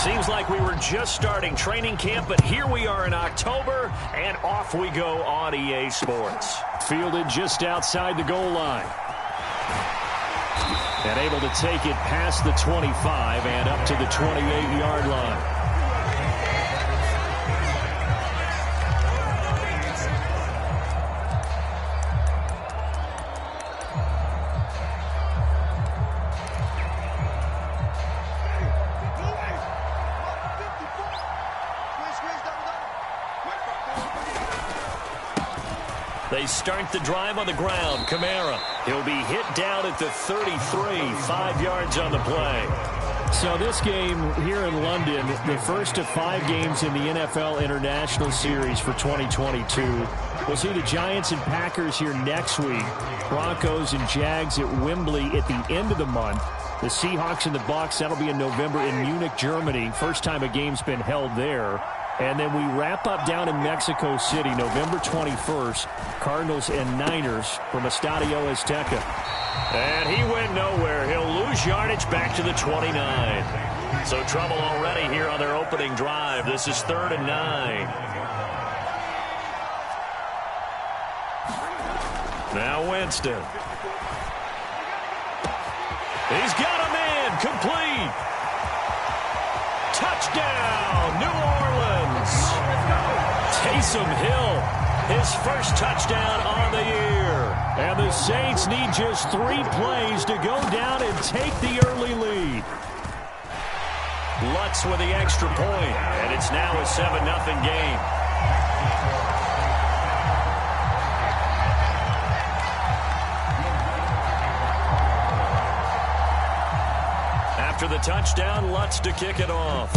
Seems like we were just starting training camp, but here we are in October, and off we go on EA Sports. Fielded just outside the goal line. And able to take it past the 25 and up to the 28-yard line. They start the drive on the ground. Kamara, he'll be hit down at the 33, 5 yards on the play. So this game here in London, the first of 5 games in the NFL International Series for 2022. We'll see the Giants and Packers here next week. Broncos and Jags at Wembley at the end of the month. The Seahawks and the Bucs, that'll be in November in Munich, Germany. First time a game's been held there. And then we wrap up down in Mexico City, November 21st. Cardinals and Niners from Estadio Azteca. And he went nowhere. He'll lose yardage back to the 29. So trouble already here on their opening drive. This is 3rd and 9. Now Winston. He's got a man. Complete. Touchdown, New Orleans. Taysom Hill, his first touchdown on the year. And the Saints need just 3 plays to go down and take the early lead. Lutz with the extra point, and it's now a 7-0 game. After the touchdown, Lutz to kick it off.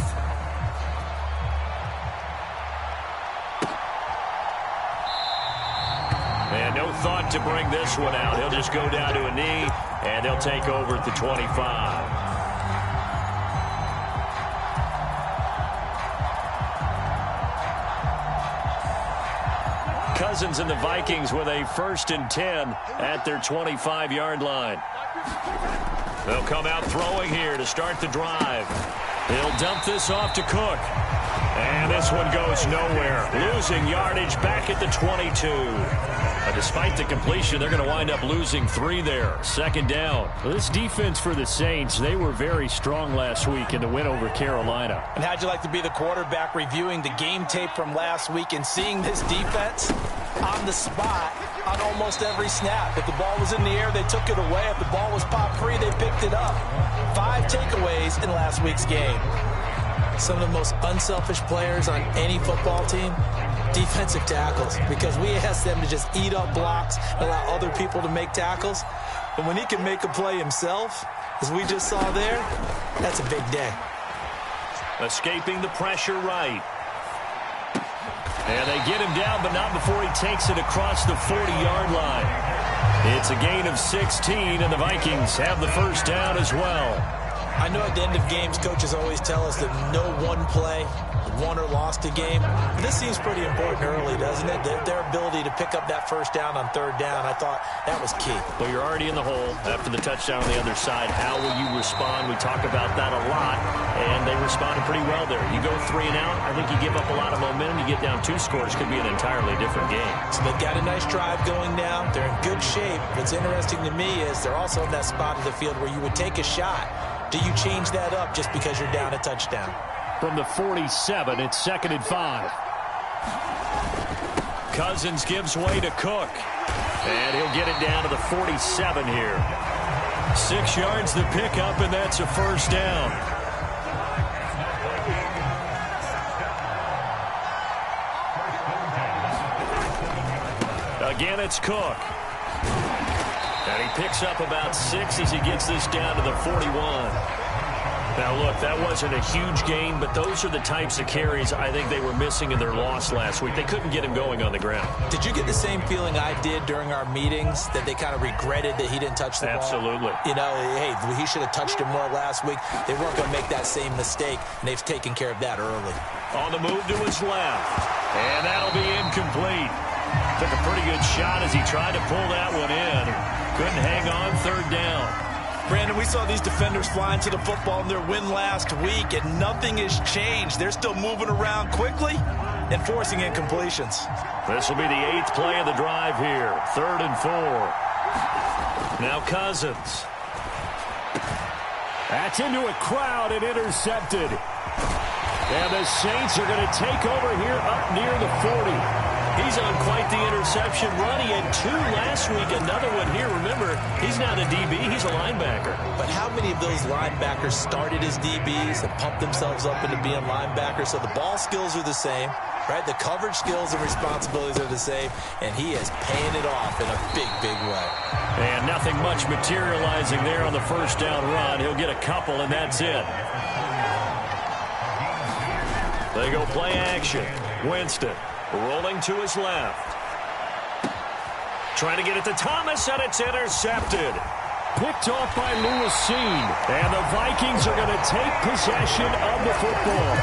And no thought to bring this one out. He'll just go down to a knee, and they'll take over at the 25. Cousins and the Vikings with a 1st and 10 at their 25-yard line. They'll come out throwing here to start the drive. He'll dump this off to Cook. And this one goes nowhere. Losing yardage back at the 22. Despite the completion, they're going to wind up losing 3 there. 2nd down. Well, this defense for the Saints, they were very strong last week in the win over Carolina. And how'd you like to be the quarterback reviewing the game tape from last week and seeing this defense on the spot on almost every snap? If the ball was in the air, they took it away. If the ball was popped free, they picked it up. 5 takeaways in last week's game. Some of the most unselfish players on any football team, defensive tackles, because we asked them to just eat up blocks and allow other people to make tackles. But when he can make a play himself, as we just saw there, that's a big day. Escaping the pressure right. And they get him down, but not before he takes it across the 40-yard line. It's a gain of 16, and the Vikings have the 1st down as well. I know at the end of games, coaches always tell us that no one play won or lost a game. This seems pretty important early, doesn't it? Their ability to pick up that 1st down on 3rd down, I thought that was key. Well, you're already in the hole after the touchdown on the other side. How will you respond? We talk about that a lot, and they responded pretty well there. You go 3 and out, I think you give up a lot of momentum. You get down 2 scores, could be an entirely different game. So they've got a nice drive going now. They're in good shape. What's interesting to me is they're also in that spot of the field where you would take a shot. Do you change that up just because you're down a touchdown? From the 47, it's 2nd and 5. Cousins gives way to Cook. And he'll get it down to the 47 here. 6 yards the pickup, and that's a 1st down. Again, it's Cook. And he picks up about 6 as he gets this down to the 41. Now, look, that wasn't a huge gain, but those are the types of carries I think they were missing in their loss last week. They couldn't get him going on the ground. Did you get the same feeling I did during our meetings, that they kind of regretted that he didn't touch the ball? Absolutely. You know, hey, he should have touched him more last week. They weren't going to make that same mistake, and they've taken care of that early. On the move to his left, and that'll be incomplete. Took a pretty good shot as he tried to pull that one in. Couldn't hang on 3rd down. Brandon, we saw these defenders flying to the football in their win last week, and nothing has changed. They're still moving around quickly and forcing incompletions. This will be the 8th play of the drive here. 3rd and 4. Now Cousins. That's into a crowd and intercepted. And the Saints are going to take over here up near the 40. He's on quite the interception run. He had 2 last week, another one here. Remember, he's not a DB, he's a linebacker. But how many of those linebackers started as DBs and pumped themselves up into being linebackers? So the ball skills are the same, right? The coverage skills and responsibilities are the same, and he is paying it off in a big, big way. And nothing much materializing there on the first down run. He'll get a couple, and that's it. They go play action. Winston rolling to his left. Trying to get it to Thomas, and it's intercepted. Picked off by Lewisine. And the Vikings are going to take possession of the football.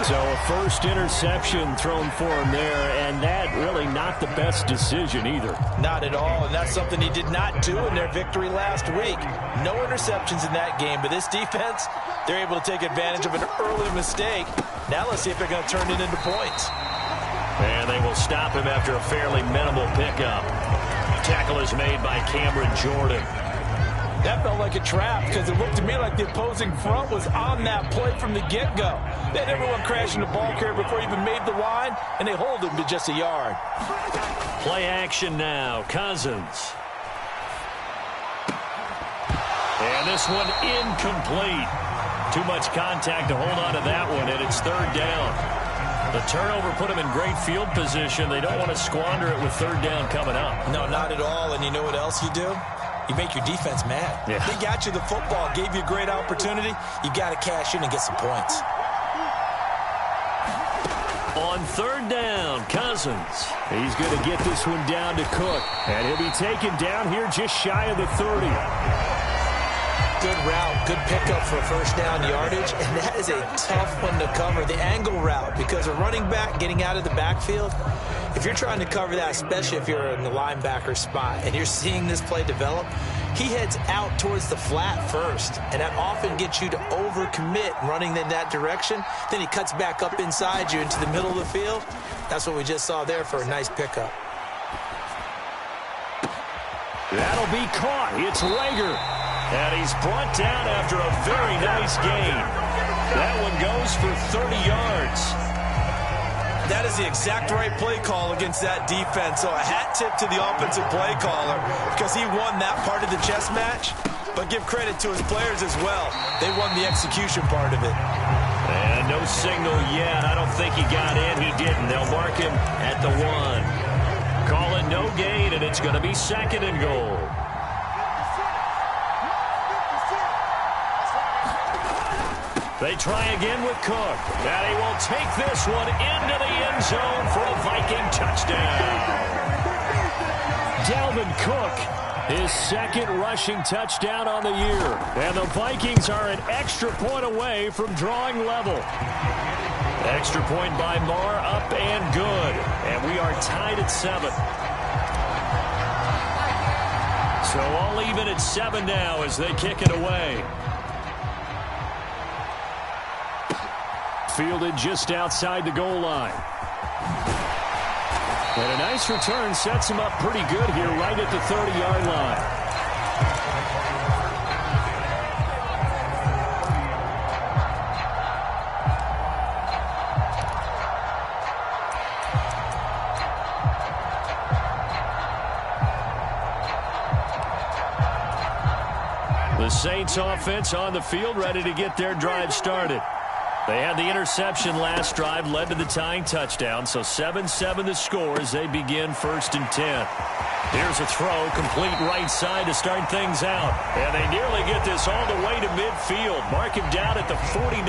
So a first interception thrown for him there, and that really not the best decision either. Not at all, and that's something he did not do in their victory last week. No interceptions in that game, but this defense, they're able to take advantage of an early mistake. Now let's see if they're going to turn it into points. And they will stop him after a fairly minimal pickup. Tackle is made by Cameron Jordan. That felt like a trap because it looked to me like the opposing front was on that play from the get-go. They had everyone crashing the ball carrier before he even made the line, and they hold him to just a yard. Play action now. Cousins. And this one incomplete. Too much contact to hold on to that one, and it's 3rd down. The turnover put them in great field position. They don't want to squander it with 3rd down coming up. No, not at all. And you know what else you do? You make your defense mad. Yeah. They got you the football, gave you a great opportunity. You got to cash in and get some points. On 3rd down, Cousins. He's going to get this one down to Cook. And he'll be taken down here just shy of the 30. Good route, good pickup for a first down yardage, and that is a tough one to cover, the angle route, because a running back getting out of the backfield, if you're trying to cover that, especially if you're in the linebacker spot and you're seeing this play develop, he heads out towards the flat first, and that often gets you to overcommit running in that direction. Then he cuts back up inside you into the middle of the field. That's what we just saw there for a nice pickup. That'll be caught. It's Rager. And he's brought down after a very nice gain. That one goes for 30 yards. That is the exact right play call against that defense. So a hat tip to the offensive play caller because he won that part of the chess match. But give credit to his players as well. They won the execution part of it. And no signal yet. I don't think he got in. He didn't. They'll mark him at the 1. Call it no gain, and it's going to be 2nd and goal. They try again with Cook. And he will take this one into the end zone for a Viking touchdown. Dalvin Cook, his 2nd rushing touchdown on the year. And the Vikings are an extra point away from drawing level. Extra point by Marr, up and good. And we are tied at 7. So all even at 7 now as they kick it away. Fielded just outside the goal line. And a nice return sets him up pretty good here right at the 30-yard line. The Saints offense on the field ready to get their drive started. They had the interception last drive, led to the tying touchdown, so 7-7 the score as they begin 1st and 10. Here's a throw, complete right side to start things out. And they nearly get this all the way to midfield. Mark him down at the 49.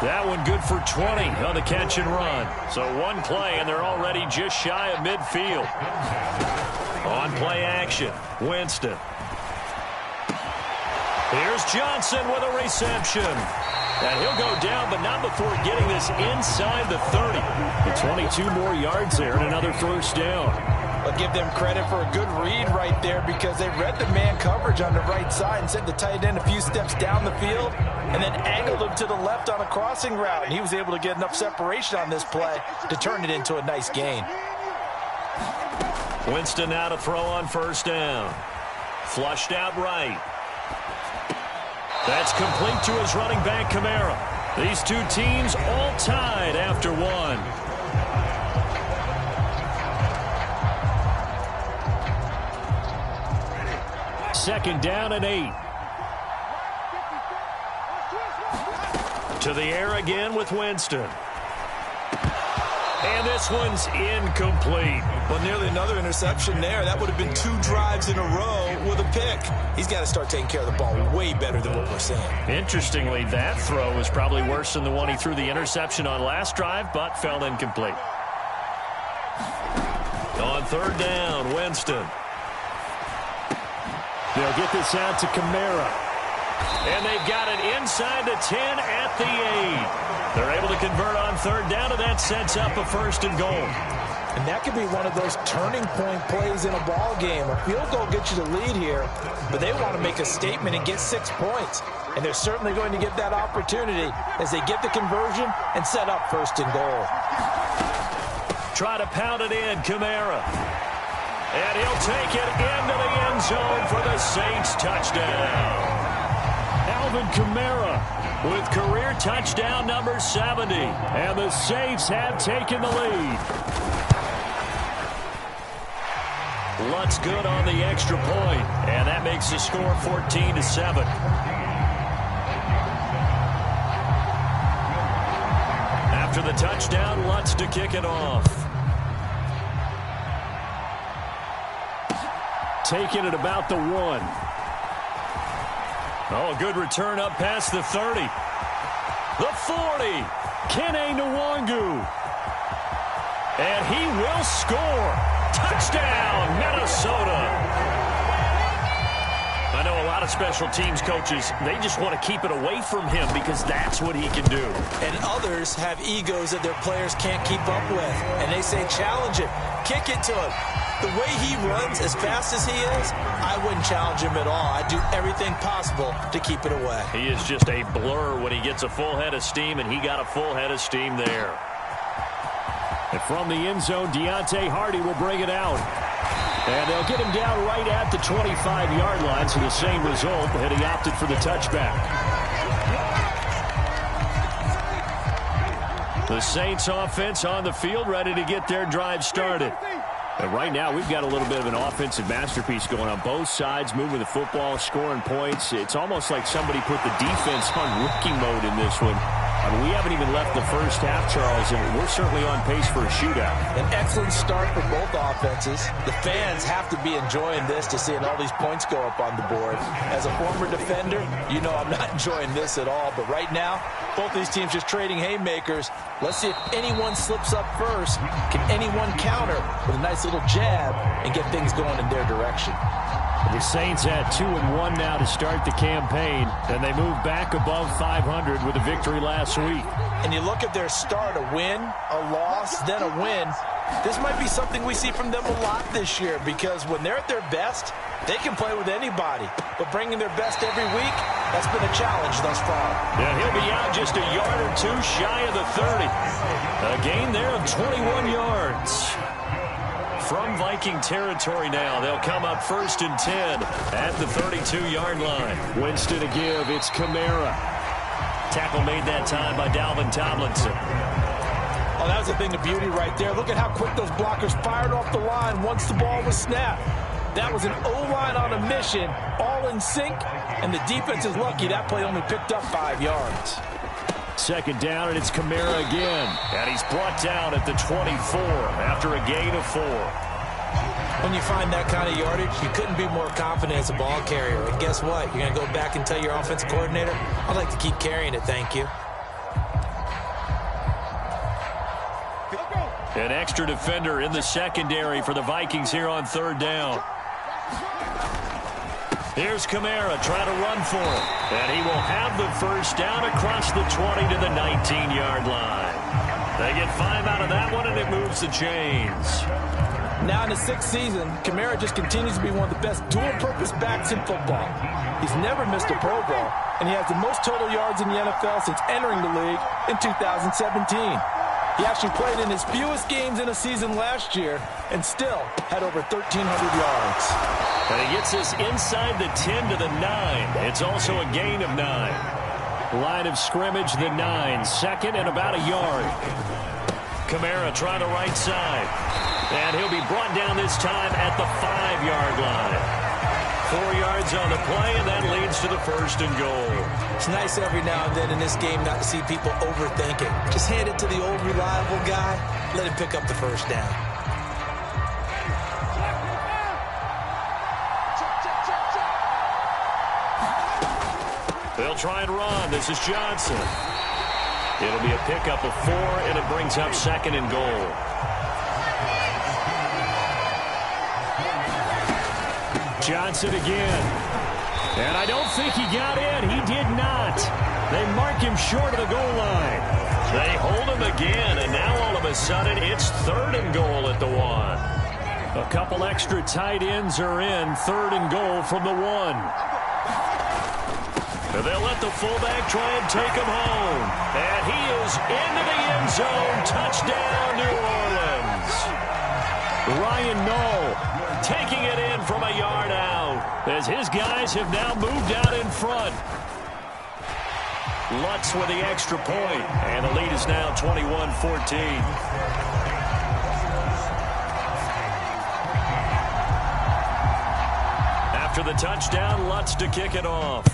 That one good for 20 on the catch and run. So one play, and they're already just shy of midfield. On play action, Winston. Here's Johnson with a reception. And he'll go down, but not before getting this inside the 30. The 22 more yards there and another first down. I'll give them credit for a good read right there because they read the man coverage on the right side and sent the tight end a few steps down the field and then angled him to the left on a crossing route. And he was able to get enough separation on this play to turn it into a nice gain. Winston now to throw on first down. Flushed out right. That's complete to his running back, Kamara. These two teams all tied after one. Second down and 8. To the air again with Winston. And this one's incomplete. Well, nearly another interception there. That would have been 2 drives in a row with a pick. He's got to start taking care of the ball way better than what we're seeing. Interestingly, that throw was probably worse than the one he threw the interception on last drive, but fell incomplete. On third down, Winston. They'll get this out to Kamara. And they've got it inside the 10 at the 8. They're able to convert on third down, and that sets up a first and goal. And that could be one of those turning point plays in a ball game. A field goal gets you the lead here, but they want to make a statement and get 6 points. And they're certainly going to get that opportunity as they get the conversion and set up first and goal. Try to pound it in, Kamara. And he'll take it into the end zone for the Saints touchdown. Alvin Kamara with career touchdown number 70. And the Saints have taken the lead. Lutz good on the extra point, and that makes the score 14-7. After the touchdown, Lutz to kick it off. Taking it about the 1. Oh, a good return up past the 30. The 40. Kene Nwangu. And he will score. Touchdown, Minnesota. I know a lot of special teams coaches, they just want to keep it away from him because that's what he can do. And others have egos that their players can't keep up with. And they say, challenge him, kick it to him. The way he runs as fast as he is, I wouldn't challenge him at all. I'd do everything possible to keep it away. He is just a blur when he gets a full head of steam, and he got a full head of steam there. And from the end zone, Deontay Hardy will bring it out. And they'll get him down right at the 25-yard line, so the same result, and he opted for the touchback. The Saints offense on the field, ready to get their drive started. And right now, we've got a little bit of an offensive masterpiece going on both sides, moving the football, scoring points. It's almost like somebody put the defense on rookie mode in this one. I mean, we haven't even left the first half, Charles, and we're certainly on pace for a shootout. An excellent start for both offenses. The fans have to be enjoying this to seeing all these points go up on the board. As a former defender, you know I'm not enjoying this at all. But right now, both these teams just trading haymakers. Let's see if anyone slips up first. Can anyone counter with a nice little jab and get things going in their direction? The Saints had 2-1 now to start the campaign, and they moved back above 500 with a victory last week. And you look at their start, a win, a loss, then a win. This might be something we see from them a lot this year because when they're at their best, they can play with anybody. But bringing their best every week, that's been a challenge thus far. Yeah, he'll be out just a yard or two shy of the 30. A gain there of 21 yards. From Viking territory now, they'll come up first and 10 at the 32-yard line. Winston to give, it's Kamara. Tackle made that time by Dalvin Tomlinson. Oh, that was a thing of beauty right there. Look at how quick those blockers fired off the line once the ball was snapped. That was an O-line on a mission, all in sync, and the defense is lucky that play only picked up 5 yards. Second down, and it's Kamara again. And he's brought down at the 24 after a gain of 4. When you find that kind of yardage, you couldn't be more confident as a ball carrier. And guess what? You're going to go back and tell your offensive coordinator, I'd like to keep carrying it, thank you. An extra defender in the secondary for the Vikings here on third down. Here's Kamara trying to run for it. And he will have the first down across the 20 to the 19-yard line. They get 5 out of that one, and it moves the chains. Now in his 6th season, Kamara just continues to be one of the best dual-purpose backs in football. He's never missed a Pro Bowl, and he has the most total yards in the NFL since entering the league in 2017. He actually played in his fewest games in a season last year and still had over 1,300 yards. And he gets this inside the 10 to the 9. It's also a gain of 9. Line of scrimmage, the 9. Second and about a yard. Kamara trying to right side. And he'll be brought down this time at the 5-yard line. 4 yards on the play, and that leads to the 1st and goal. It's nice every now and then in this game not to see people overthink it. Just hand it to the old reliable guy. Let him pick up the 1st down. They'll try and run. This is Johnson. It'll be a pickup of 4, and it brings up 2nd and goal. Johnson again. And I don't think he got in. He did not. They mark him short of the goal line. They hold him again, and now all of a sudden it's 3rd and goal at the 1. A couple extra tight ends are in. 3rd and goal from the 1. And they'll let the fullback try and take him home. And he is into the end zone. Touchdown, New Orleans. Ryan Knoll taking it in from a yard out, as his guys have now moved out in front. Lutz with the extra point, and the lead is now 21-14. After the touchdown, Lutz to kick it off.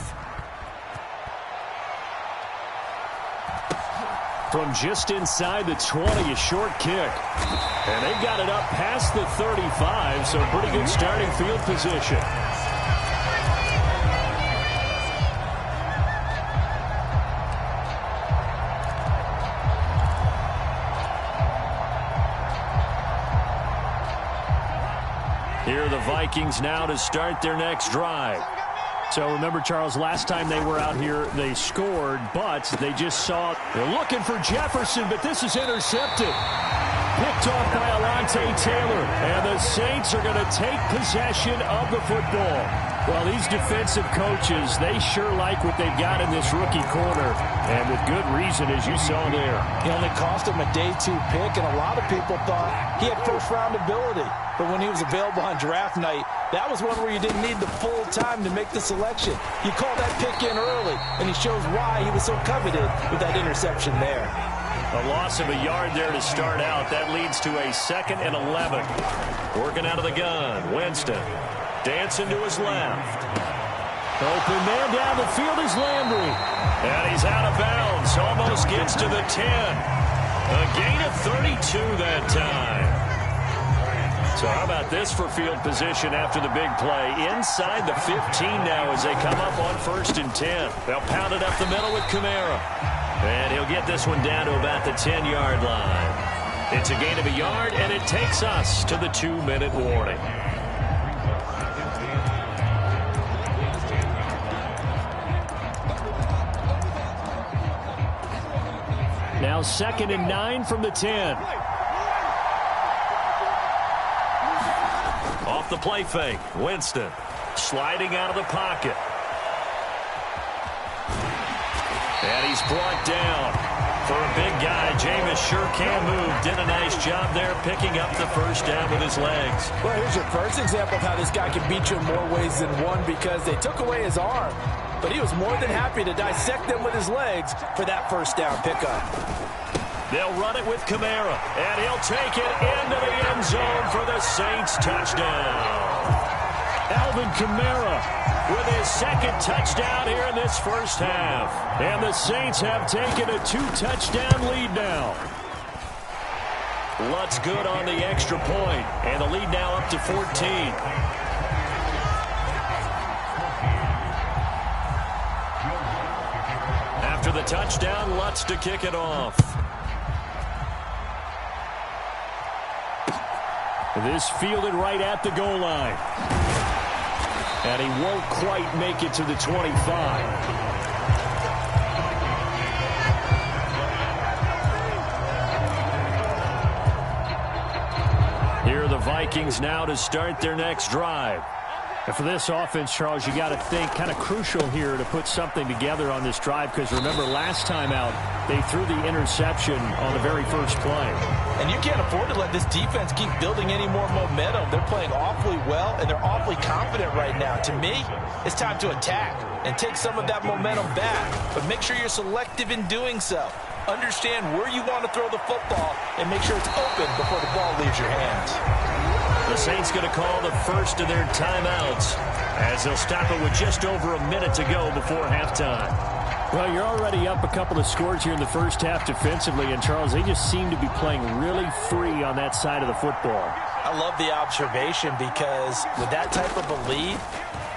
From just inside the 20, a short kick. And they've got it up past the 35, so pretty good starting field position. Here are the Vikings now to start their next drive. So remember, Charles, last time they were out here, they scored, but they just saw, they're looking for Jefferson, but this is intercepted. Picked off by Alontae Taylor, and the Saints are going to take possession of the football. Well, these defensive coaches, they sure like what they've got in this rookie corner, and with good reason, as you saw there. He only cost him a day 2 pick, and a lot of people thought he had 1st-round ability. But when he was available on draft night, that was one where you didn't need the full time to make the selection. You called that pick in early, and he shows why he was so coveted with that interception there. A loss of a yard there to start out. That leads to a 2nd and 11. Working out of the gun. Winston dancing to his left. Open man down the field is Landry. And he's out of bounds. Almost gets to the 10. A gain of 32 that time. So how about this for field position after the big play? Inside the 15 now as they come up on 1st and 10. They'll pound it up the middle with Kamara. And he'll get this one down to about the 10-yard line. It's a gain of a yard, and it takes us to the 2-minute warning. Now 2nd and 9 from the 10. Off the play fake, Winston sliding out of the pocket. And he's brought down. For a big guy, Jameis sure can move. Did a nice job there picking up the 1st down with his legs. Well, here's your first example of how this guy can beat you in more ways than one, because they took away his arm. But he was more than happy to dissect them with his legs for that 1st down pickup. They'll run it with Kamara, and he'll take it into the end zone for the Saints touchdown. Alvin Kamara with his 2nd touchdown here in this 1st half. And the Saints have taken a 2-touchdown lead now. Lutz good on the extra point, and the lead now up to 14. After the touchdown, Lutz to kick it off. This fielded right at the goal line. And he won't quite make it to the 25. Here are the Vikings now to start their next drive. And for this offense, Charles, you got to think kind of crucial here to put something together on this drive, because remember last time out they threw the interception on the very first play. And you can't afford to let this defense keep building any more momentum. They're playing awfully well, and they're awfully confident right now. To me, it's time to attack and take some of that momentum back, but make sure you're selective in doing so. Understand where you want to throw the football and make sure it's open before the ball leaves your hands. The Saints going to call the first of their timeouts as they'll stop it with just over a minute to go before halftime. Well, you're already up a couple of scores here in the first half defensively, and Charles, they just seem to be playing really free on that side of the football. I love the observation, because with that type of a lead,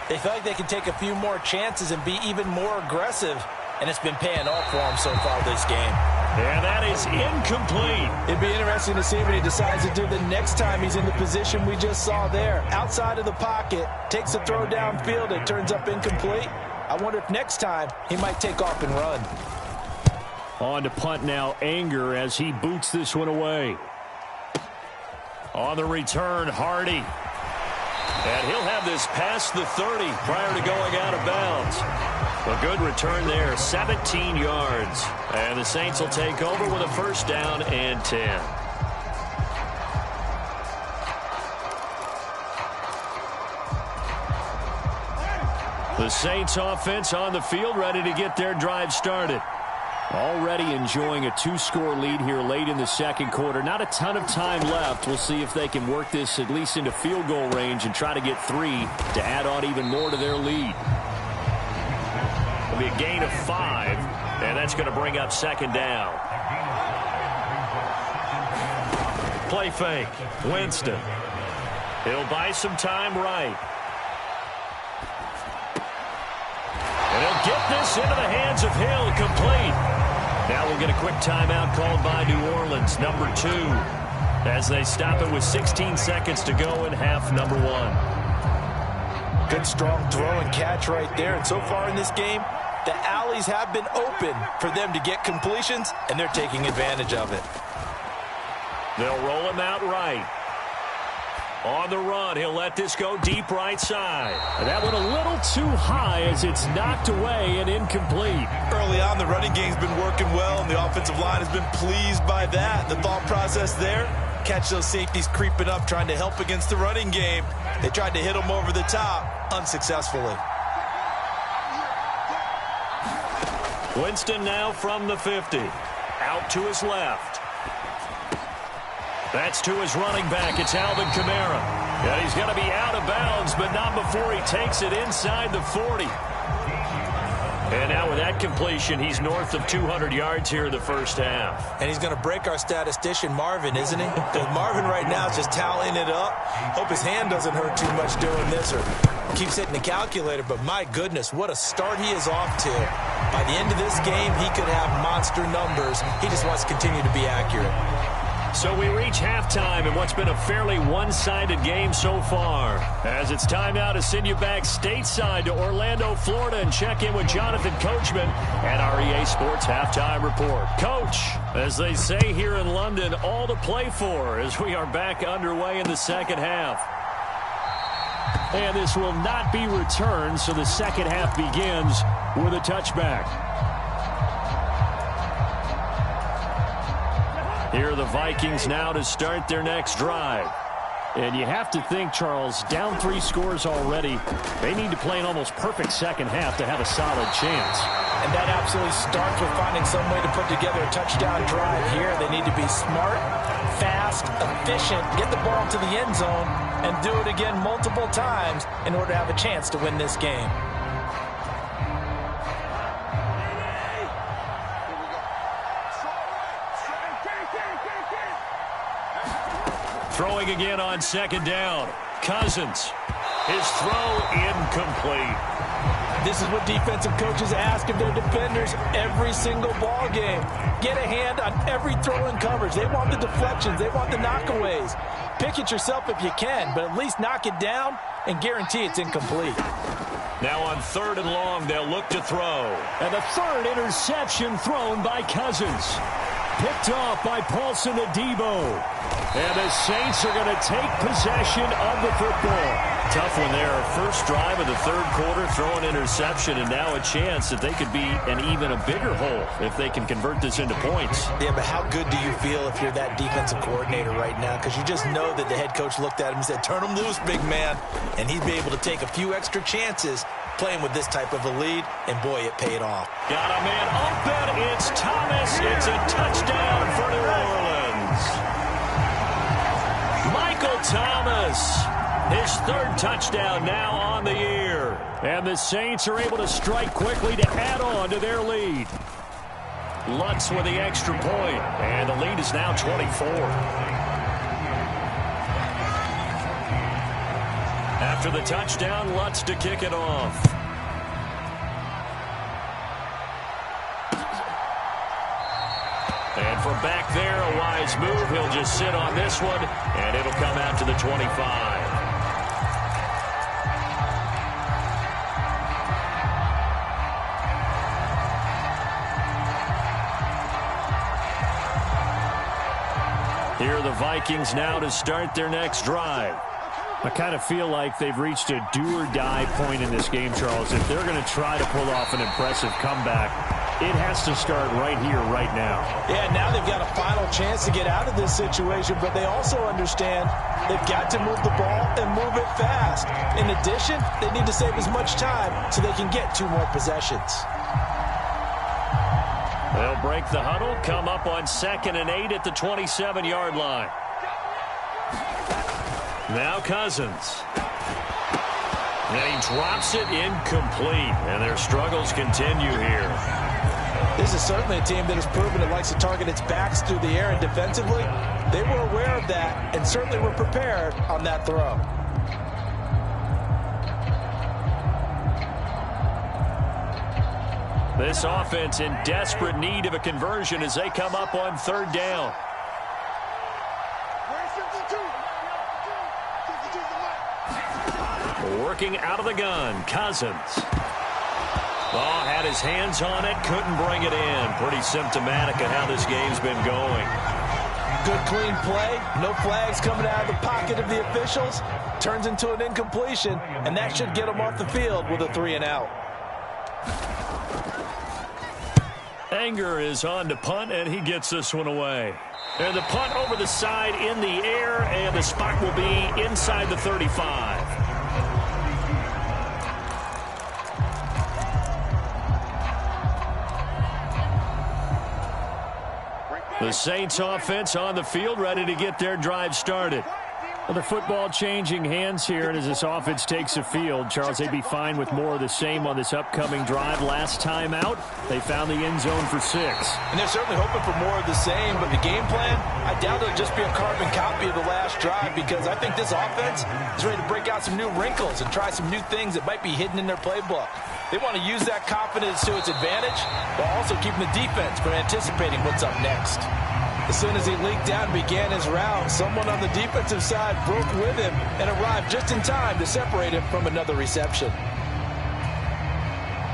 they feel like they can take a few more chances and be even more aggressive, and it's been paying off for them so far this game. And that is incomplete. It'd be interesting to see what he decides to do the next time he's in the position we just saw there. Outside of the pocket, takes a throw downfield, it turns up incomplete. I wonder if next time he might take off and run. On to punt now, Anger, as he boots this one away. On the return, Hardy. And he'll have this past the 30 prior to going out of bounds. A good return there, 17 yards. And the Saints will take over with a first down and 10. The Saints offense on the field, ready to get their drive started. Already enjoying a 2-score lead here late in the second quarter. Not a ton of time left. We'll see if they can work this at least into field goal range and try to get 3 to add on even more to their lead. It'll be a gain of 5, and that's going to bring up second down. Play fake. Winston. He'll buy some time right. And he'll get this into the hands of Hill, complete. Now we'll get a quick timeout called by New Orleans, number 2, as they stop it with 16 seconds to go in half number 1. Good, strong throw and catch right there. And so far in this game, the alleys have been open for them to get completions, and they're taking advantage of it. They'll roll him out right. On the run, he'll let this go deep right side. And that one a little too high as it's knocked away and incomplete. Early on, the running game's been working well, and the offensive line has been pleased by that. The thought process there, catch those safeties creeping up, trying to help against the running game. They tried to hit them over the top, unsuccessfully. Winston now from the 50. Out to his left. That's to his running back. It's Alvin Kamara. And he's going to be out of bounds, but not before he takes it inside the 40. And now with that completion, he's north of 200 yards here in the first half. And he's going to break our statistician, Marvin, isn't he? Because Marvin right now is just tallying it up. Hope his hand doesn't hurt too much doing this or keeps hitting the calculator. But my goodness, what a start he is off to. By the end of this game, he could have monster numbers. He just wants to continue to be accurate. So we reach halftime in what's been a fairly one-sided game so far. As it's time now to send you back stateside to Orlando, Florida, and check in with Jonathan Coachman at our EA Sports Halftime Report. Coach, as they say here in London, all to play for as we are back underway in the second half. And this will not be returned, so the second half begins with a touchback. Here are the Vikings now to start their next drive. And you have to think, Charles, down 3 scores already. They need to play an almost perfect second half to have a solid chance. And that absolutely starts with finding some way to put together a touchdown drive here. They need to be smart, fast, efficient, get the ball to the end zone, and do it again multiple times in order to have a chance to win this game. Throwing again on second down. Cousins. His throw incomplete. This is what defensive coaches ask of their defenders every single ball game. Get a hand on every throw in coverage. They want the deflections. They want the knockaways. Pick it yourself if you can, but at least knock it down and guarantee it's incomplete. Now on 3rd and long, they'll look to throw. And the 3rd interception thrown by Cousins. Picked off by Paulson Adebo. And the Saints are going to take possession of the football. Tough one there. First drive of the third quarter, throw an interception, and now a chance that they could be an even a bigger hole if they can convert this into points. Yeah, but how good do you feel if you're that defensive coordinator right now? Because you just know that the head coach looked at him and said, turn him loose, big man. And he'd be able to take a few extra chances playing with this type of a lead, and boy, it paid off. Got a man open. It's Thomas. It's a touchdown for New Orleans. Michael Thomas, his third touchdown now on the year. And the Saints are able to strike quickly to add on to their lead. Lutz with the extra point, and the lead is now 24. After the touchdown, Lutz to kick it off. And from back there, a wise move. He'll just sit on this one, and it'll come out to the 25. Here are the Vikings now to start their next drive. I kind of feel like they've reached a do-or-die point in this game, Charles. If they're going to try to pull off an impressive comeback, it has to start right here, right now. Yeah, now they've got a final chance to get out of this situation, but they also understand they've got to move the ball and move it fast. In addition, they need to save as much time so they can get 2 more possessions. They'll break the huddle, come up on 2nd and 8 at the 27-yard line. Now Cousins. And he drops it incomplete, and their struggles continue here. This is certainly a team that has proven it likes to target its backs through the air, and defensively, they were aware of that and certainly were prepared on that throw. This offense in desperate need of a conversion as they come up on 3rd down. Working out of the gun, Cousins. Oh, had his hands on it, couldn't bring it in. Pretty symptomatic of how this game's been going. Good clean play, no flags coming out of the pocket of the officials. Turns into an incompletion, and that should get them off the field with a 3-and-out. Anger is on to punt, and he gets this one away. And the punt over the side in the air, and the spot will be inside the 35. The Saints offense on the field, ready to get their drive started. Well, the football changing hands here, and as this offense takes the field, Charles, they'd be fine with more of the same on this upcoming drive. Last time out, they found the end zone for 6. And they're certainly hoping for more of the same, but the game plan, I doubt it'll just be a carbon copy of the last drive, because I think this offense is ready to break out some new wrinkles and try some new things that might be hidden in their playbook. They want to use that confidence to its advantage, while also keeping the defense from anticipating what's up next. As soon as he leaked out and began his route, someone on the defensive side broke with him and arrived just in time to separate him from another reception.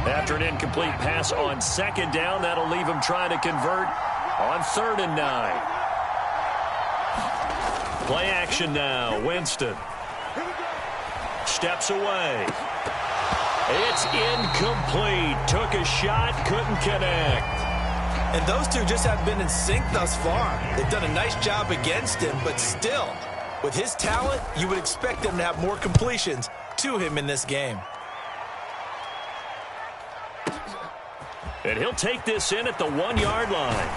After an incomplete pass on 2nd down, that'll leave him trying to convert on 3rd and 9. Play action now. Winston steps away. It's incomplete. Took a shot, couldn't connect. And those two just have been in sync thus far. They've done a nice job against him, but still, with his talent, you would expect them to have more completions to him in this game. And he'll take this in at the 1-yard line.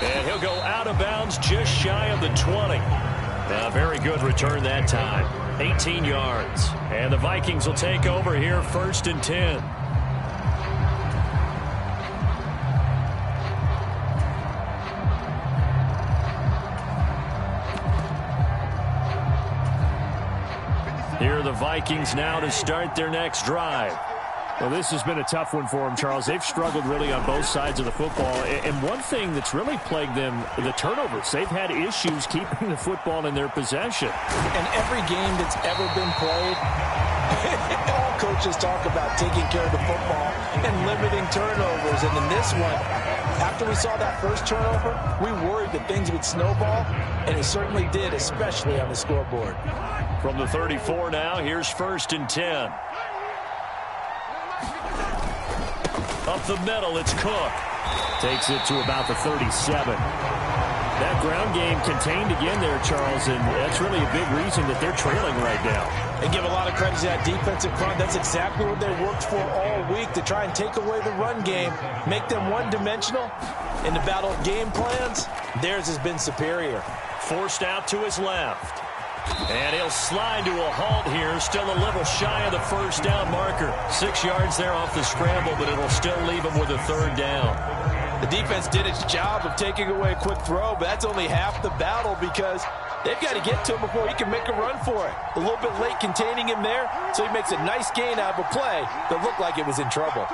And he'll go out of bounds just shy of the 20. A very good return that time. 18 yards. And the Vikings will take over here 1st and 10. Here are the Vikings now to start their next drive. Well, this has been a tough one for them, Charles. They've struggled really on both sides of the football. And one thing that's really plagued them, the turnovers. They've had issues keeping the football in their possession. And every game that's ever been played, all coaches talk about taking care of the football and limiting turnovers. And in this one, After we saw that first turnover, we worried that things would snowball, and it certainly did, especially on the scoreboard. From the 34 now, here's 1st and 10. Up the middle, it's Cook. Takes it to about the 37. That ground game contained again there, Charles, and that's really a big reason that they're trailing right now. And give a lot of credit to that defensive front. That's exactly what they worked for all week, to try and take away the run game, make them one-dimensional. In the battle of game plans, theirs has been superior. Forced out to his left. And he'll slide to a halt here, still a little shy of the first down marker. 6 yards there off the scramble, but it'll still leave him with a 3rd down. The defense did its job of taking away a quick throw, but that's only half the battle because they've got to get to him before he can make a run for it. A little bit late containing him there, so he makes a nice gain out of a play that looked like it was in trouble.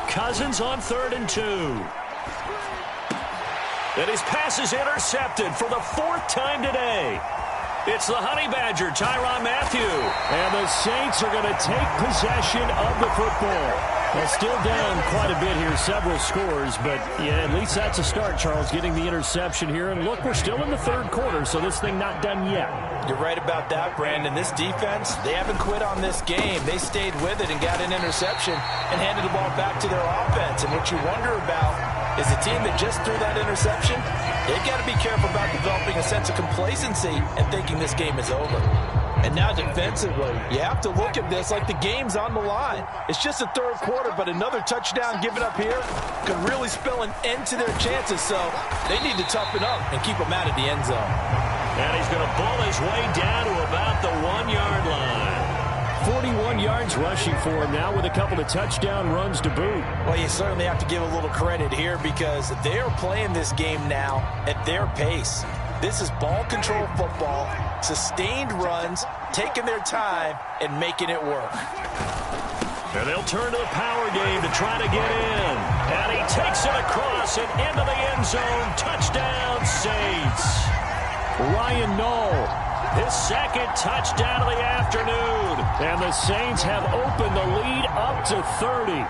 Cousins on 3rd and 2. And his pass is intercepted for the 4th time today. It's the Honey Badger, Tyrann Mathieu. And the Saints are going to take possession of the football. Well, still down quite a bit here, several scores, but yeah, at least that's a start, Charles, getting the interception here. And look, we're still in the 3rd quarter, so this thing not done yet. You're right about that, Brandon. This defense, they haven't quit on this game. They stayed with it and got an interception and handed the ball back to their offense. And what you wonder about is the team that just threw that interception, they've got to be careful about developing a sense of complacency and thinking this game is over. And now defensively, you have to look at this like the game's on the line. It's just the 3rd quarter, but another touchdown given up here could really spell an end to their chances. So they need to toughen up and keep them out of the end zone. And he's going to bull his way down to about the 1-yard line. 41 yards rushing for him now with a couple of touchdown runs to boot. Well, you certainly have to give a little credit here because they are playing this game now at their pace. This is ball control football, sustained runs, taking their time, and making it work. And they'll turn to the power game to try to get in. And he takes it across and into the end zone. Touchdown, Saints. Ryan Knoll, his 2nd touchdown of the afternoon. And the Saints have opened the lead up to 30.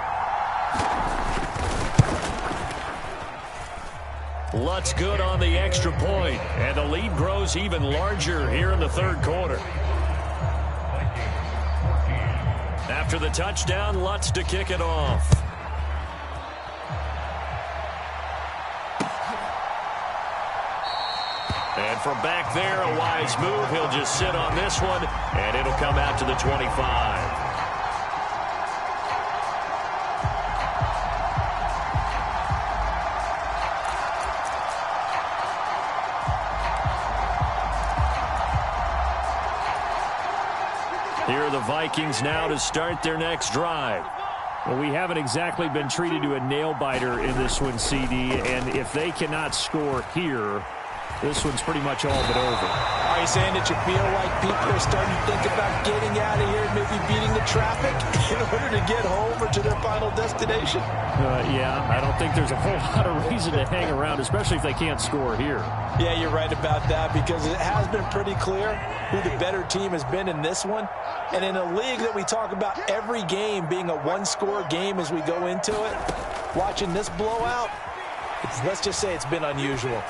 Lutz good on the extra point, and the lead grows even larger here in the 3rd quarter. After the touchdown, Lutz to kick it off. And from back there, a wise move. He'll just sit on this one, and it'll come out to the 25. Here are the Vikings now to start their next drive. Well, we haven't exactly been treated to a nail-biter in this one, CD, and if they cannot score here, this one's pretty much all but over. Are you saying that you feel like people are starting to think about getting out of here, maybe beating the traffic in order to get home or to their final destination? Yeah, I don't think there's a whole lot of reason to hang around, especially if they can't score here. Yeah, you're right about that because it has been pretty clear who the better team has been in this one. And in a league that we talk about every game being a one-score game as we go into it, watching this blowout, let's just say it's been unusual.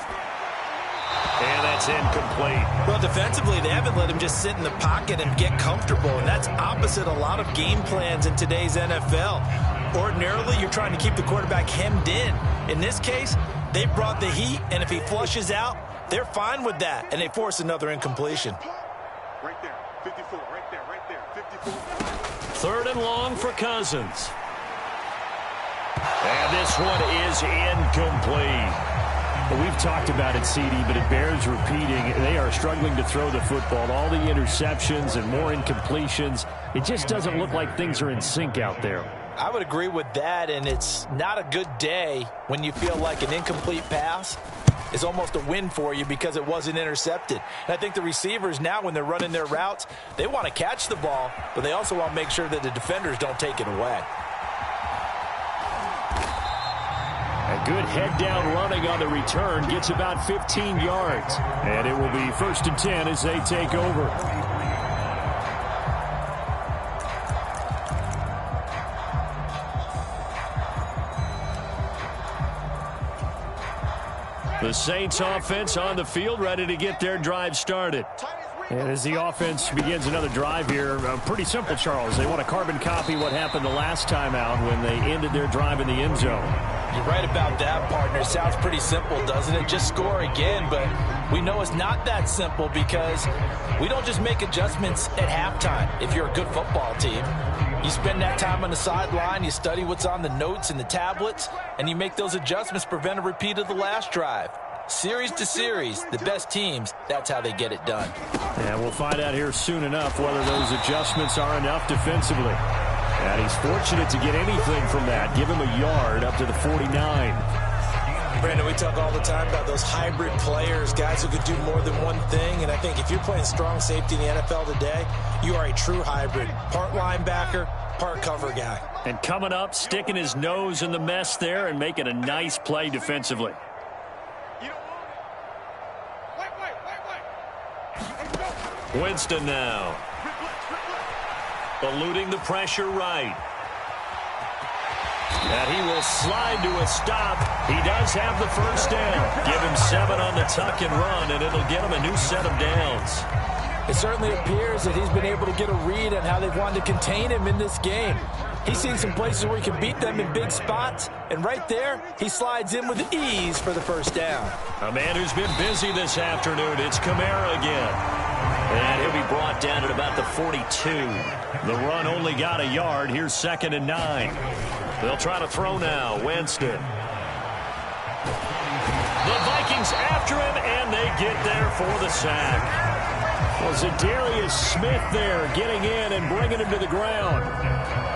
And that's incomplete. Well, defensively, they haven't let him just sit in the pocket and get comfortable, and that's opposite a lot of game plans in today's NFL. Ordinarily, you're trying to keep the quarterback hemmed in. In this case, they brought the heat, and if he flushes out, they're fine with that, and they force another incompletion. Right there, 54, right there, 54. 3rd and long for Cousins. And this one is incomplete. Well, we've talked about it, CD, but it bears repeating. They are struggling to throw the football. All the interceptions and more incompletions. It just doesn't look like things are in sync out there. I would agree with that, and it's not a good day when you feel like an incomplete pass is almost a win for you because it wasn't intercepted. And I think the receivers now, when they're running their routes, they want to catch the ball, but they also want to make sure that the defenders don't take it away. A good head-down running on the return gets about 15 yards. And it will be 1st and 10 as they take over. The Saints offense on the field, ready to get their drive started. And as the offense begins another drive here, pretty simple, Charles. They want to carbon copy what happened the last time out when they ended their drive in the end zone. You're right about that, partner. Sounds pretty simple, doesn't it? Just score again, but we know it's not that simple because we don't just make adjustments at halftime if you're a good football team. You spend that time on the sideline, you study what's on the notes and the tablets, and you make those adjustments to prevent a repeat of the last drive. Series to series, the best teams, that's how they get it done. And we'll find out here soon enough whether those adjustments are enough defensively. And he's fortunate to get anything from that. Give him a yard up to the 49. Brandon, we talk all the time about those hybrid players, guys who could do more than one thing. And I think if you're playing strong safety in the NFL today, you are a true hybrid. Part linebacker, part cover guy. And coming up, sticking his nose in the mess there and making a nice play defensively. Winston now. Eluding the pressure right. And he will slide to a stop. He does have the first down. Give him 7 on the tuck and run, and it'll get him a new set of downs. It certainly appears that he's been able to get a read on how they've wanted to contain him in this game. He's seen some places where he can beat them in big spots, and right there, he slides in with ease for the first down. A man who's been busy this afternoon, it's Kamara again. And he'll be brought down at about the 42. The run only got a yard. Here's 2nd and 9. They'll try to throw now. Winston. The Vikings after him, and they get there for the sack. Well, Zadarius Smith there getting in and bringing him to the ground.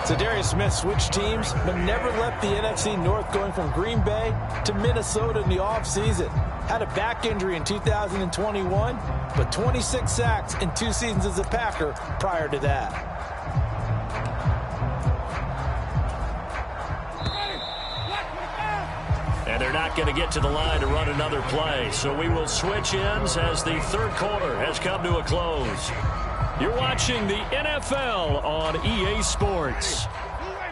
Zadarius Smith switched teams, but never left the NFC North, going from Green Bay to Minnesota in the offseason. Had a back injury in 2021, but 26 sacks in 2 seasons as a Packer prior to that. And they're not going to get to the line to run another play. So we will switch ends as the third quarter has come to a close. You're watching the NFL on EA Sports.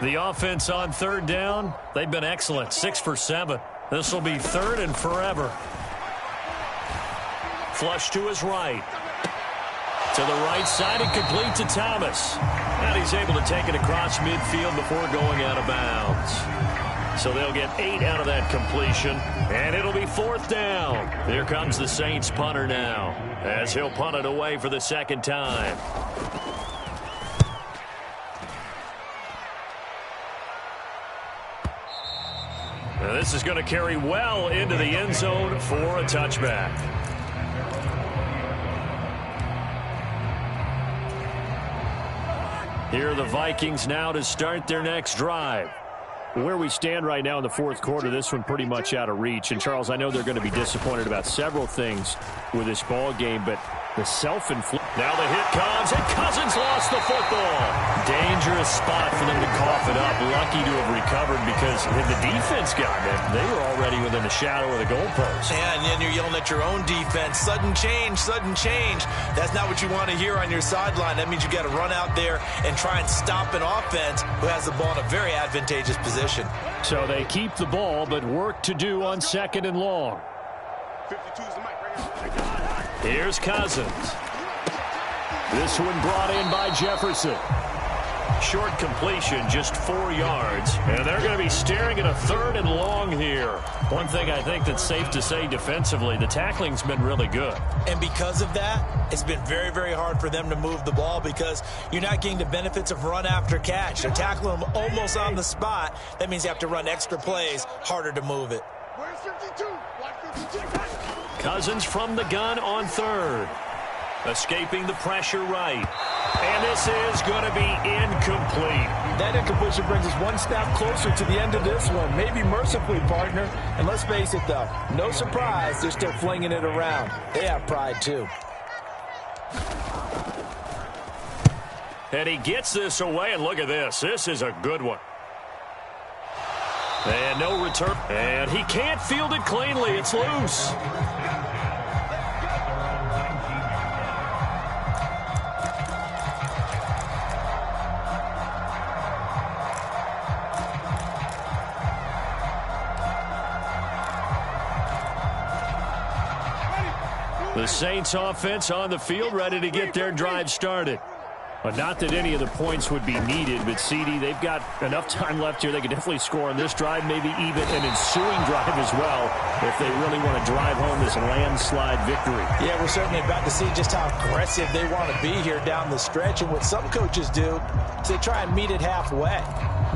The offense on third down, they've been excellent. 6 for 7. This will be 3rd and forever. Flush to his right. To the right side and complete to Thomas. And he's able to take it across midfield before going out of bounds. So they'll get 8 out of that completion, and it'll be 4th down. Here comes the Saints punter now, as he'll punt it away for the 2nd time. Now this is going to carry well into the end zone for a touchback. Here are the Vikings now to start their next drive. Where we stand right now in the 4th quarter, this one pretty much out of reach. And, Charles, I know they're going to be disappointed about several things with this ball game, but the self-inflict. Now the hit comes, and Cousins lost the football. Dangerous spot for them to cough it up. Lucky to have recovered because had the defense gotten it, they were already within the shadow of the goalpost. Yeah, and then you're yelling at your own defense. Sudden change, sudden change. That's not what you want to hear on your sideline. That means you got to run out there and try and stop an offense who has the ball in a very advantageous position. So they keep the ball, but work to do on 2nd and long. 52 is the mic right here. Here's Cousins. This one brought in by Jefferson. Short completion, just 4 yards. And they're going to be staring at a 3rd and long here. One thing I think that's safe to say defensively, the tackling's been really good. And because of that, it's been very, very hard for them to move the ball because you're not getting the benefits of run after catch. They're tackling them almost on the spot. That means you have to run extra plays, harder to move it. Where's 52? Black 52. Cousins from the gun on 3rd. Escaping the pressure right. And this is going to be incomplete. That incompletion brings us one step closer to the end of this one. Maybe mercifully, partner. And let's face it, though, no surprise, they're still flinging it around. They have pride, too. And he gets this away, and look at this. This is a good one. And no return. And he can't field it cleanly. It's loose. The Saints offense on the field, ready to get their drive started. But not that any of the points would be needed, but CD, they've got enough time left here. They could definitely score on this drive, maybe even an ensuing drive as well, if they really want to drive home this landslide victory. Yeah, we're certainly about to see just how aggressive they want to be here down the stretch. And what some coaches do is they try and meet it halfway,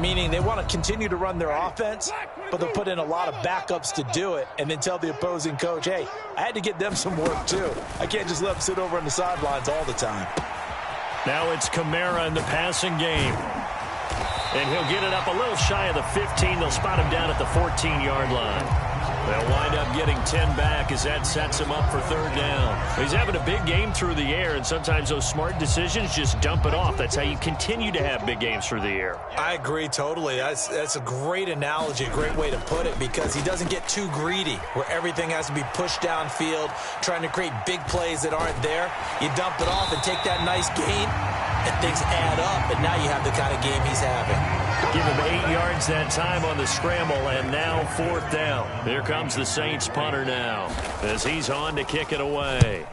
meaning they want to continue to run their offense, but they'll put in a lot of backups to do it and then tell the opposing coach, hey, I had to get them some work too. I can't just let them sit over on the sidelines all the time. Now it's Kamara in the passing game. And he'll get it up a little shy of the 15. They'll spot him down at the 14-yard line. They'll wind up getting 10 back as that sets him up for third down. He's having a big game through the air, and sometimes those smart decisions just dump it off. That's how you continue to have big games through the air. I agree totally. That's a great analogy, a great way to put it, because he doesn't get too greedy where everything has to be pushed downfield, trying to create big plays that aren't there. You dump it off and take that nice gain, and things add up, and now you have the kind of game he's having. Give him 8 yards that time on the scramble, and now fourth down. Here comes the Saints punter now as he's on to kick it away.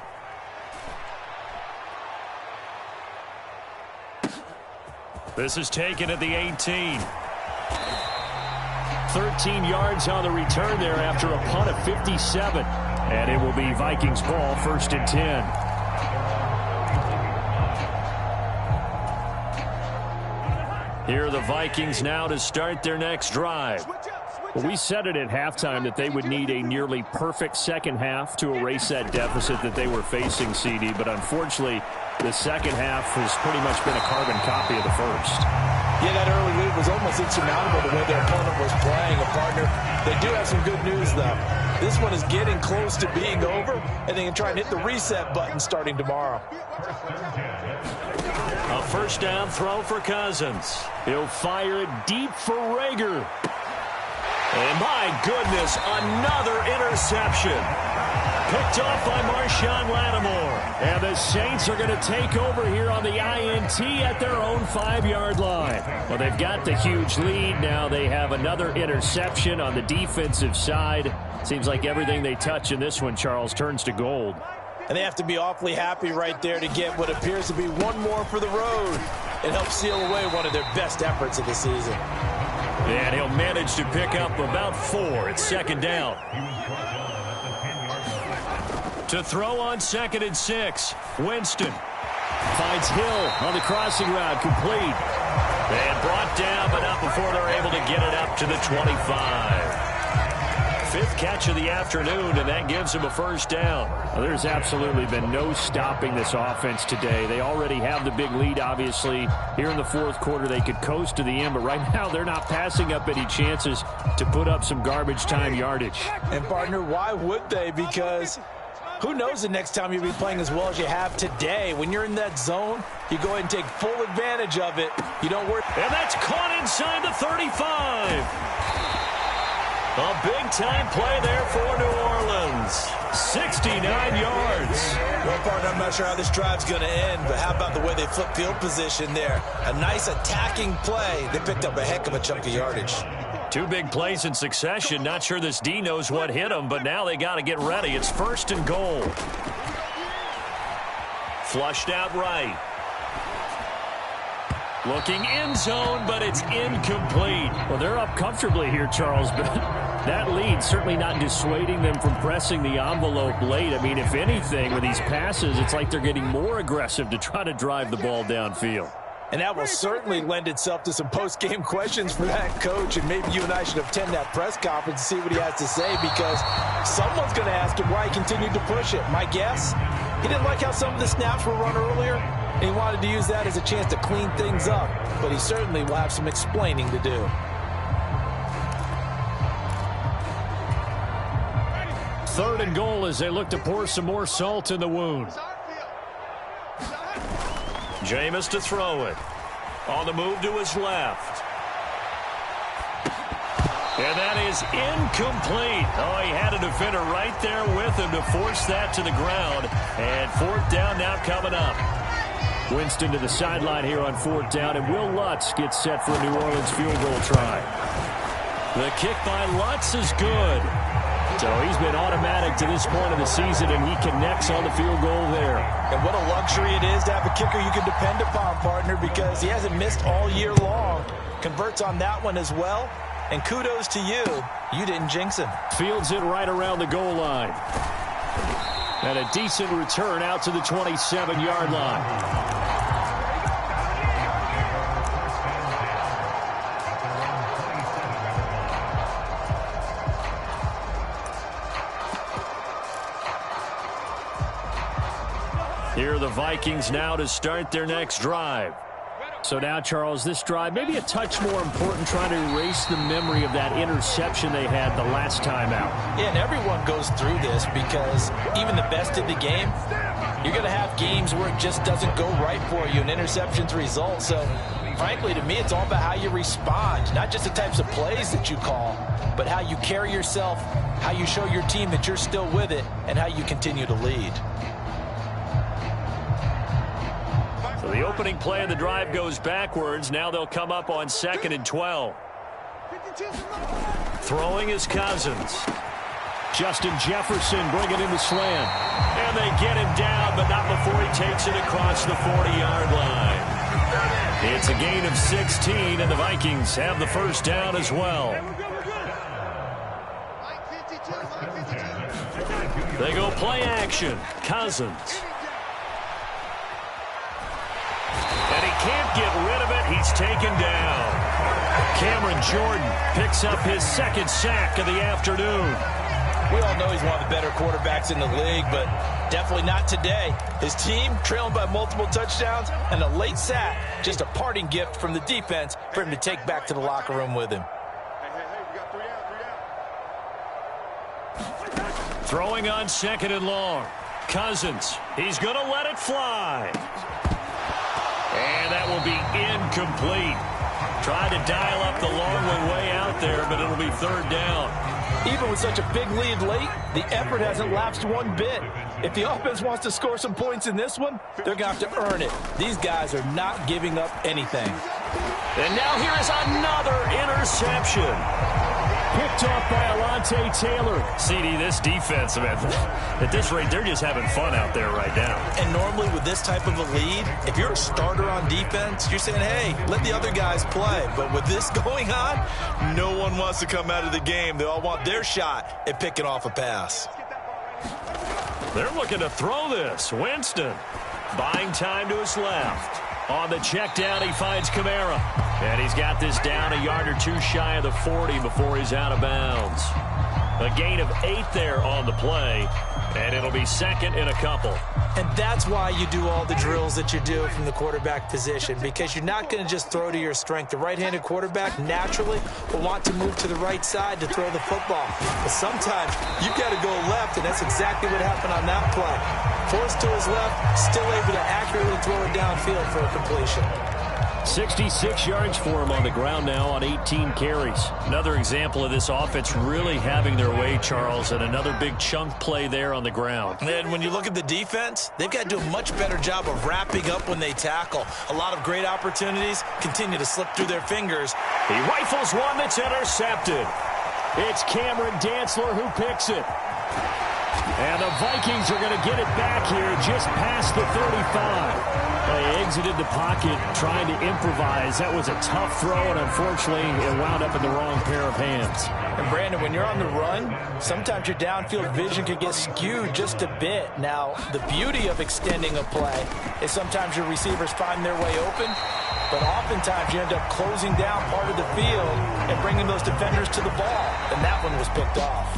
This is taken at the 18. 13 yards on the return there after a punt of 57. And it will be Vikings ball, 1st and 10. Here are the Vikings now to start their next drive. Well, we said it at halftime that they would need a nearly perfect second half to erase that deficit that they were facing, CD. But unfortunately, the second half has pretty much been a carbon copy of the first. Yeah, that early lead was almost insurmountable the way their opponent was playing, a partner. They do have some good news, though. This one is getting close to being over, and they can try and hit the reset button starting tomorrow. A first down throw for Cousins. He'll fire it deep for Rager. And my goodness, another interception. Picked off by Marshawn Lattimore. And the Saints are going to take over here on the INT at their own 5-yard line. Well, they've got the huge lead. Now they have another interception on the defensive side. Seems like everything they touch in this one, Charles, turns to gold. And they have to be awfully happy right there to get what appears to be one more for the road and help seal away one of their best efforts of the season. And he'll manage to pick up about 4. It's second down. To throw on 2nd and 6. Winston finds Hill on the crossing route, complete. And brought down, but not before they're able to get it up to the 25. 5th catch of the afternoon, and that gives him a first down. Well, there's absolutely been no stopping this offense today. They already have the big lead, obviously. Here in the fourth quarter, they could coast to the end, but right now they're not passing up any chances to put up some garbage time yardage. And, partner, why would they? Because who knows the next time you'll be playing as well as you have today. When you're in that zone, you go ahead and take full advantage of it. You don't worry. And that's caught inside the 35. A big-time play there for New Orleans. 69 yards. Well, partner, I'm not sure how this drive's going to end, but how about the way they flip field position there? A nice attacking play. They picked up a heck of a chunk of yardage. 2 big plays in succession. Not sure this D knows what hit them, but now they got to get ready. It's 1st and goal. Flushed out right. Looking end zone, but it's incomplete. Well, they're up comfortably here, Charles, but that lead certainly not dissuading them from pressing the envelope late. I mean, if anything, with these passes, it's like they're getting more aggressive to try to drive the ball downfield. And that will certainly lend itself to some post-game questions for that coach, and maybe you and I should attend that press conference to see what he has to say, because someone's going to ask him why he continued to push it. My guess, he didn't like how some of the snaps were run earlier, and he wanted to use that as a chance to clean things up, but he certainly will have some explaining to do. Third and goal as they look to pour some more salt in the wound. Jameis to throw it. On the move to his left. And that is incomplete. Oh, he had a defender right there with him to force that to the ground. And 4th down now coming up. Winston to the sideline here on 4th down, and Will Lutz gets set for a New Orleans field goal try. The kick by Lutz is good. So he's been automatic to this point of the season, and he connects on the field goal there. And what a luxury it is to have a kicker you can depend upon, partner, because he hasn't missed all year long. Converts on that one as well. And kudos to you. You didn't jinx him. Fields it right around the goal line. And a decent return out to the 27-yard line. Here are the Vikings now to start their next drive. So now, Charles, this drive maybe a touch more important, trying to erase the memory of that interception they had the last time out. Yeah, and everyone goes through this because even the best in the game, you're going to have games where it just doesn't go right for you, and interceptions result. So, frankly, to me, it's all about how you respond, not just the types of plays that you call, but how you carry yourself, how you show your team that you're still with it, and how you continue to lead. So the opening play of the drive goes backwards. Now they'll come up on 2nd and 12. Throwing is Cousins. Justin Jefferson bringing in the slant. And they get him down, but not before he takes it across the 40-yard line. It's a gain of 16, and the Vikings have the first down as well. They go play action. Cousins. Can't get rid of it. He's taken down. Cameron Jordan picks up his second sack of the afternoon. We all know he's one of the better quarterbacks in the league, but definitely not today. His team trailing by multiple touchdowns and a late sack, just a parting gift from the defense for him to take back to the locker room with him. Hey, we got 3 out. Throwing on 2nd and long. Cousins. He's going to let it fly. And that will be incomplete. Tried to dial up the long way out there, but it'll be 3rd down. Even with such a big lead late, the effort hasn't lapsed one bit. If the offense wants to score some points in this one, they're going to have to earn it. These guys are not giving up anything. And now here is another interception. Picked off by Alontae Taylor. CD, this defense, man, at this rate, they're just having fun out there right now. And normally with this type of a lead, if you're a starter on defense, you're saying, hey, let the other guys play. But with this going on, no one wants to come out of the game. They all want their shot at picking off a pass. They're looking to throw this. Winston buying time to his left. On the check down, he finds Kamara. And he's got this down a yard or two shy of the 40 before he's out of bounds. A gain of 8 there on the play, and it'll be 2nd and a couple. And that's why you do all the drills that you do from the quarterback position, because you're not going to just throw to your strength. The right-handed quarterback naturally will want to move to the right side to throw the football. But sometimes you've got to go left, and that's exactly what happened on that play. Forced to his left, still able to accurately throw it downfield for a completion. 66 yards for him on the ground now on 18 carries. Another example of this offense really having their way, Charles, and another big chunk play there on the ground. And when you look at the defense, they've got to do a much better job of wrapping up when they tackle. A lot of great opportunities continue to slip through their fingers. He rifles one that's intercepted. It's Cameron Dantzler who picks it. And the Vikings are going to get it back here just past the 35. They exited the pocket trying to improvise. That was a tough throw, and unfortunately, it wound up in the wrong pair of hands. And, Brandon, when you're on the run, sometimes your downfield vision can get skewed just a bit. Now, the beauty of extending a play is sometimes your receivers find their way open, but oftentimes you end up closing down part of the field and bringing those defenders to the ball, and that one was picked off.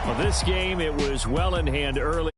Well, this game, it was well in hand early.